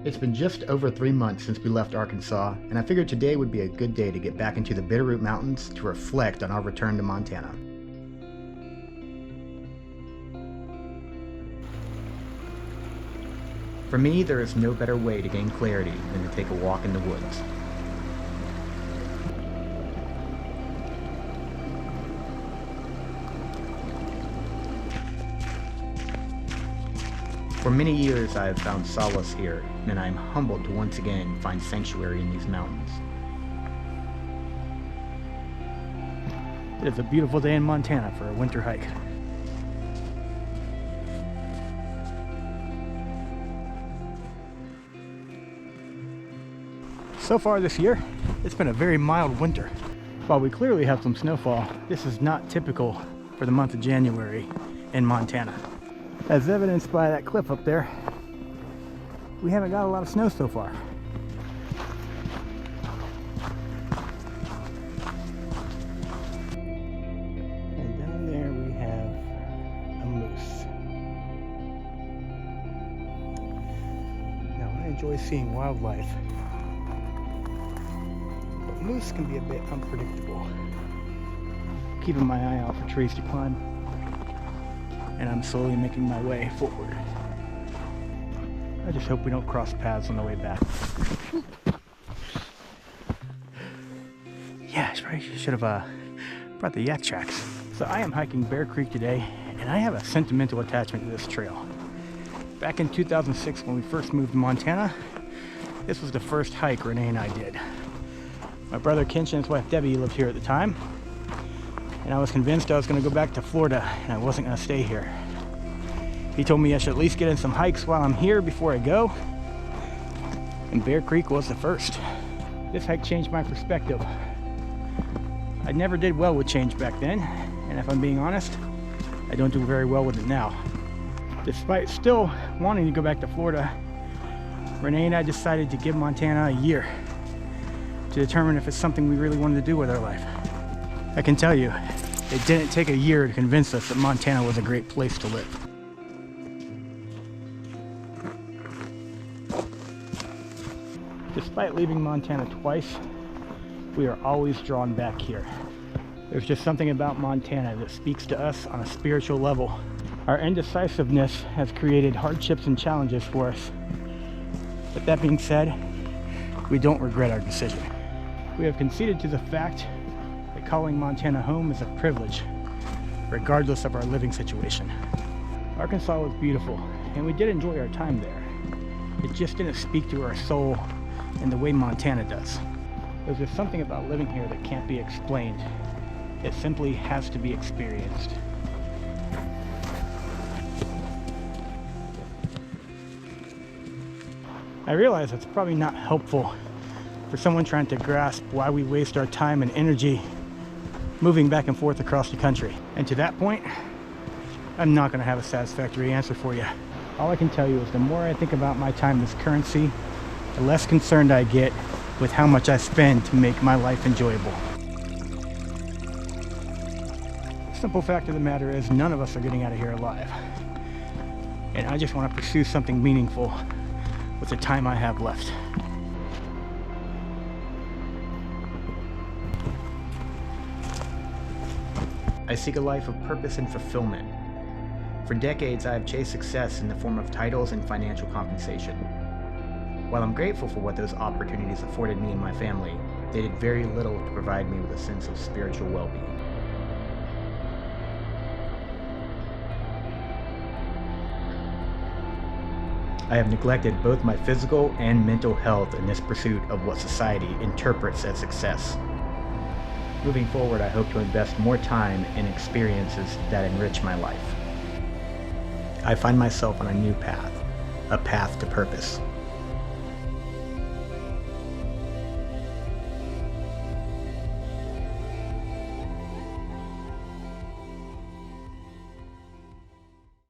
It's been just over 3 months since we left Arkansas, and I figured today would be a good day to get back into the Bitterroot Mountains to reflect on our return to Montana. For me, there is no better way to gain clarity than to take a walk in the woods. For many years I have found solace here, and I am humbled to once again find sanctuary in these mountains. It is a beautiful day in Montana for a winter hike. So far this year, it's been a very mild winter. While we clearly have some snowfall, this is not typical for the month of January in Montana. As evidenced by that cliff up there, we haven't got a lot of snow so far. And down there we have a moose. Now I enjoy seeing wildlife, but moose can be a bit unpredictable. Keeping my eye out for trees to climb, and I'm slowly making my way forward. I just hope we don't cross paths on the way back. Yeah, I probably should have brought the yak tracks. So I am hiking Bear Creek today, and I have a sentimental attachment to this trail. Back in 2006, when we first moved to Montana, this was the first hike Renee and I did. My brother Kinch and his wife Debbie lived here at the time, and I was convinced I was going to go back to Florida and I wasn't going to stay here. He told me I should at least get in some hikes while I'm here before I go, and Bear Creek was the first. This hike changed my perspective. I never did well with change back then, and if I'm being honest, I don't do very well with it now. Despite still wanting to go back to Florida, Renee and I decided to give Montana a year to determine if it's something we really wanted to do with our life. I can tell you, it didn't take a year to convince us that Montana was a great place to live. Despite leaving Montana twice, we are always drawn back here. There's just something about Montana that speaks to us on a spiritual level. Our indecisiveness has created hardships and challenges for us. But that being said, we don't regret our decision. We have conceded to the fact calling Montana home is a privilege, regardless of our living situation. Arkansas was beautiful, and we did enjoy our time there. It just didn't speak to our soul in the way Montana does. There's just something about living here that can't be explained. It simply has to be experienced. I realize it's probably not helpful for someone trying to grasp why we waste our time and energy moving back and forth across the country. And to that point, I'm not going to have a satisfactory answer for you. All I can tell you is the more I think about my time as currency, the less concerned I get with how much I spend to make my life enjoyable. The simple fact of the matter is none of us are getting out of here alive. And I just want to pursue something meaningful with the time I have left. I seek a life of purpose and fulfillment. For decades, I have chased success in the form of titles and financial compensation. While I'm grateful for what those opportunities afforded me and my family, they did very little to provide me with a sense of spiritual well-being. I have neglected both my physical and mental health in this pursuit of what society interprets as success. Moving forward, I hope to invest more time in experiences that enrich my life. I find myself on a new path, a path to purpose.